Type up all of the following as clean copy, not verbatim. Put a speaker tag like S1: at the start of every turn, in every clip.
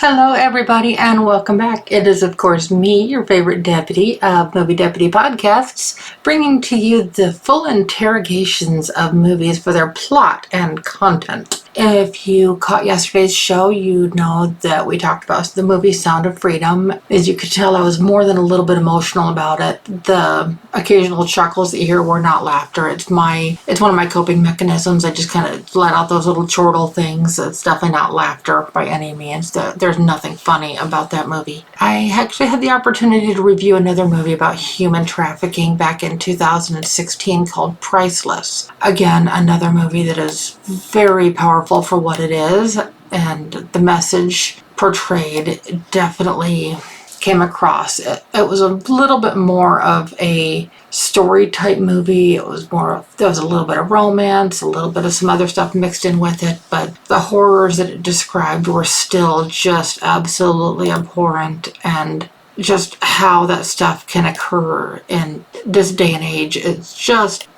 S1: Hello, everybody, and welcome back. It is, of course, me, your favorite deputy of Movie Deputy Podcasts, bringing to you the full interrogations of movies for their plot and content. If you caught yesterday's show, you know that we talked about the movie Sound of Freedom. As you could tell, I was more than a little bit emotional about it. The occasional chuckles that you hear were not laughter. It's one of my coping mechanisms. I just kind of let out those little chortle things. It's definitely not laughter by any means. There's nothing funny about that movie. I actually had the opportunity to review another movie about human trafficking back in 2016 called Priceless. Again, another movie that is very powerful for what it is, and the message portrayed definitely came across. It was a little bit more of a story type movie. There was a little bit of romance, a little bit of some other stuff mixed in with it, but the horrors that it described were still just absolutely abhorrent, and just how that stuff can occur in this day and age,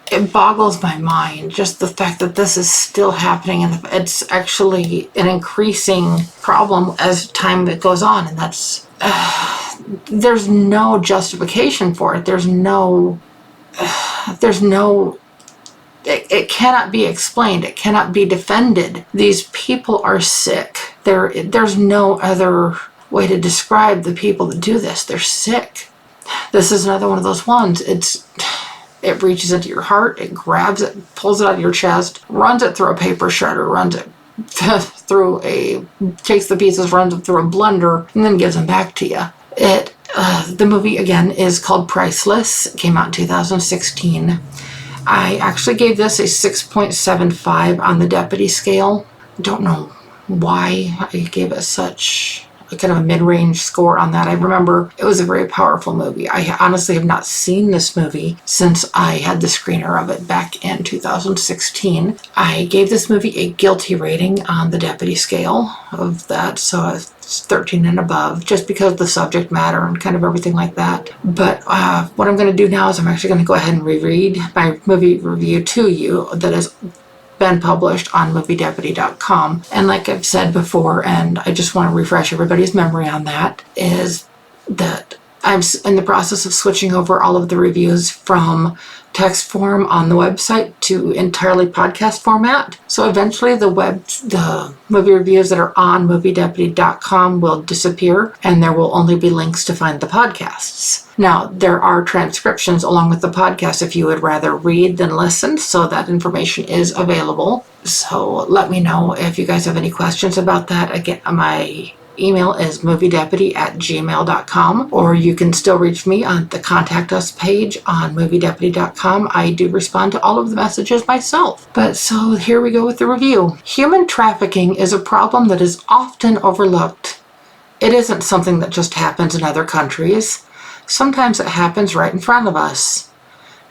S1: it boggles my mind, just the fact that this is still happening, and it's actually an increasing problem as time goes on, and that's there's no justification for it. It cannot be explained. It cannot be defended. These people are sick. There's no other way to describe the people that do this. They're sick. This is another one of those ones. It reaches into your heart, it grabs it, pulls it out of your chest, runs it through a paper shredder, runs it takes the pieces, runs them through a blender, and then gives them back to you. The movie, again, is called Priceless. It came out in 2016. I actually gave this a 6.75 on the deputy scale. Don't know why I gave it such a kind of a mid-range score on that. I remember it was a very powerful movie. I honestly have not seen this movie since I had the screener of it back in 2016. I gave this movie a guilty rating on the deputy scale of that, so it's 13 and above, just because of the subject matter and kind of everything like that. But what I'm going to do now is I'm actually going to go ahead and reread my movie review to you that is been published on moviedeputy.com. And like I've said before, and I just want to refresh everybody's memory on that, is that I'm in the process of switching over all of the reviews from text form on the website to entirely podcast format. So eventually the movie reviews that are on moviedeputy.com will disappear, and there will only be links to find the podcasts. Now, there are transcriptions along with the podcast if you would rather read than listen, so that information is available. So let me know if you guys have any questions about that. Again, my email is moviedeputy@gmail.com, or you can still reach me on the Contact Us page on moviedeputy.com. I do respond to all of the messages myself. But so here we go with the review. Human trafficking is a problem that is often overlooked. It isn't something that just happens in other countries. Sometimes it happens right in front of us.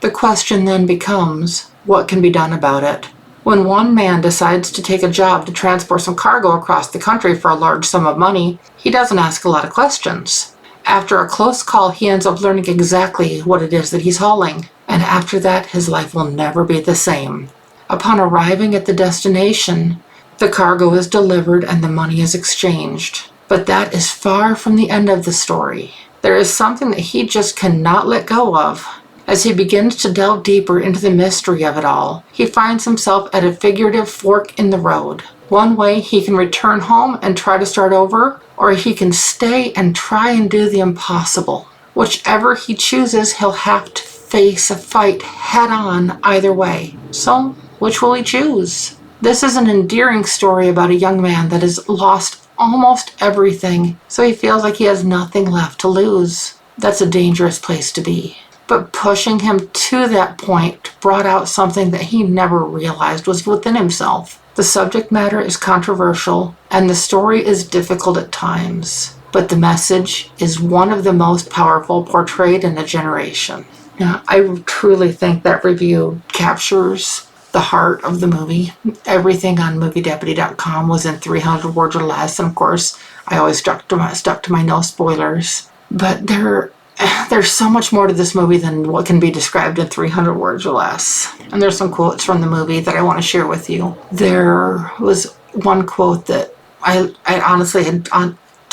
S1: The question then becomes, what can be done about it? When one man decides to take a job to transport some cargo across the country for a large sum of money, he doesn't ask a lot of questions. After a close call, he ends up learning exactly what it is that he's hauling, and after that, his life will never be the same. Upon arriving at the destination, the cargo is delivered and the money is exchanged. But that is far from the end of the story. There is something that he just cannot let go of. As he begins to delve deeper into the mystery of it all, he finds himself at a figurative fork in the road. One way, he can return home and try to start over, or he can stay and try and do the impossible. Whichever he chooses, he'll have to face a fight head on either way. So, which will he choose? This is an endearing story about a young man that has lost almost everything, so he feels like he has nothing left to lose. That's a dangerous place to be. But pushing him to that point brought out something that he never realized was within himself. The subject matter is controversial, and the story is difficult at times, but the message is one of the most powerful portrayed in a generation. Now, I truly think that review captures the heart of the movie. Everything on moviedeputy.com was in 300 words or less, and of course, I always stuck to my no spoilers. But there's so much more to this movie than what can be described in 300 words or less. And there's some quotes from the movie that I want to share with you. There was one quote that I honestly had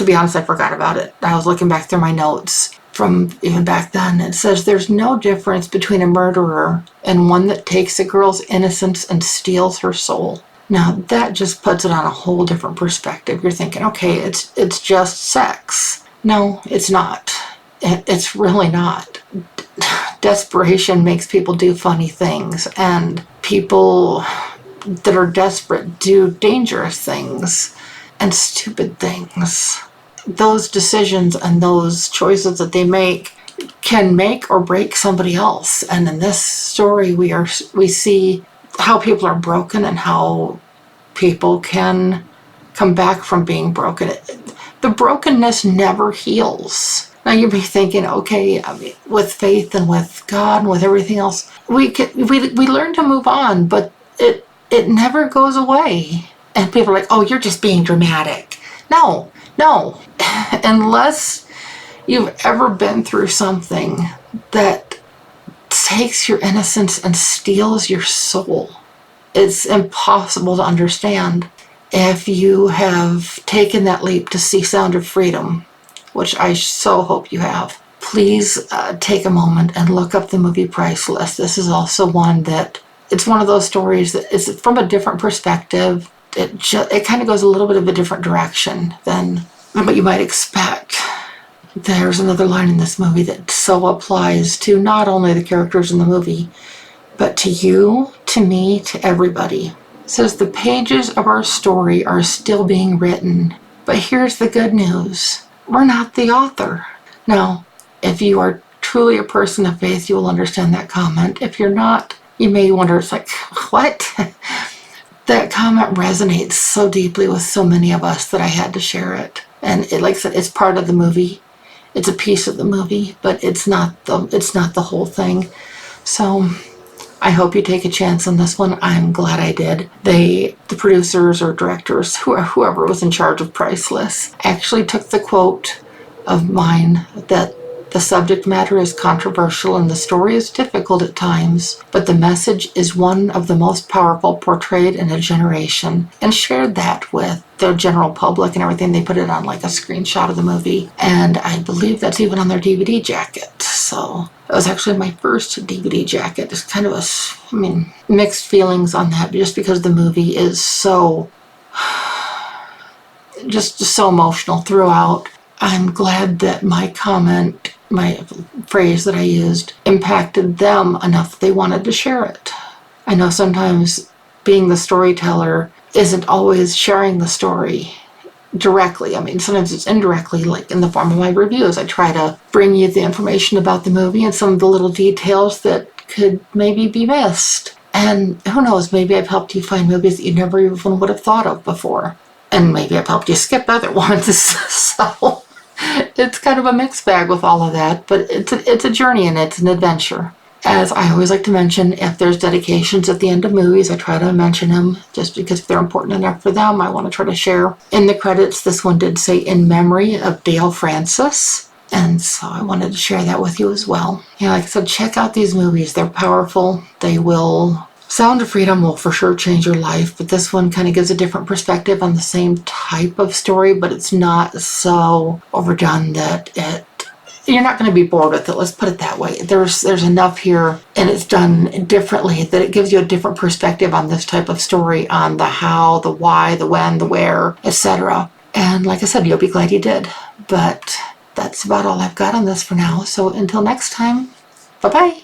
S1: to be honest, I forgot about it. I was looking back through my notes from even back then. It says there's no difference between a murderer and one that takes a girl's innocence and steals her soul. Now that just puts it on a whole different perspective. You're thinking, okay, it's just sex. No, it's not. It's really not. Desperation makes people do funny things, and people that are desperate do dangerous things and stupid things. Those decisions and those choices that they make can make or break somebody else. And in this story, we see how people are broken and how people can come back from being broken. The brokenness never heals. Now you'd be thinking, okay, I mean, with faith and with God and with everything else, we learn to move on, but it never goes away. And people are like, oh, you're just being dramatic. No. Unless you've ever been through something that takes your innocence and steals your soul, it's impossible to understand. If you have taken that leap to see Sound of Freedom, which I so hope you have, please take a moment and look up the movie Priceless. This is also one that, it's one of those stories that is from a different perspective. It kind of goes a little bit of a different direction than what you might expect. There's another line in this movie that so applies to not only the characters in the movie, but to you, to me, to everybody. It says the pages of our story are still being written, but here's the good news. We're not the author. Now, if you are truly a person of faith, you will understand that comment. If you're not, you may wonder, it's like, what? That comment resonates so deeply with so many of us that I had to share it. And like I said, it's part of the movie. It's a piece of the movie, but it's not the whole thing. So I hope you take a chance on this one. I'm glad I did. The producers or directors, whoever was in charge of Priceless, actually took the quote of mine that the subject matter is controversial and the story is difficult at times, but the message is one of the most powerful portrayed in a generation, and shared that with the general public and everything. They put it on like a screenshot of the movie, and I believe that's even on their DVD jacket. So it was actually my first DVD jacket. It's kind of mixed feelings on that, just because the movie is so just so emotional throughout. I'm glad that my comment, my phrase that I used, impacted them enough that they wanted to share it. I know sometimes being the storyteller isn't always sharing the story directly. I mean, sometimes it's indirectly, like in the form of my reviews. I try to bring you the information about the movie and some of the little details that could maybe be missed. And who knows, maybe I've helped you find movies that you never even would have thought of before. And maybe I've helped you skip other ones. So it's kind of a mixed bag with all of that, but it's a journey and it's an adventure. As I always like to mention, if there's dedications at the end of movies, I try to mention them just because if they're important enough for them, I want to try to share. In the credits, this one did say in memory of Dale Francis, and so I wanted to share that with you as well. Like I said, check out these movies. They're powerful. They will... Sound of Freedom will for sure change your life, but this one kind of gives a different perspective on the same type of story, but it's not so overdone that you're not going to be bored with it. Let's put it that way. There's enough here, and it's done differently, that it gives you a different perspective on this type of story, on the how, the why, the when, the where, etc. And like I said, you'll be glad you did. But that's about all I've got on this for now. So until next time, bye-bye.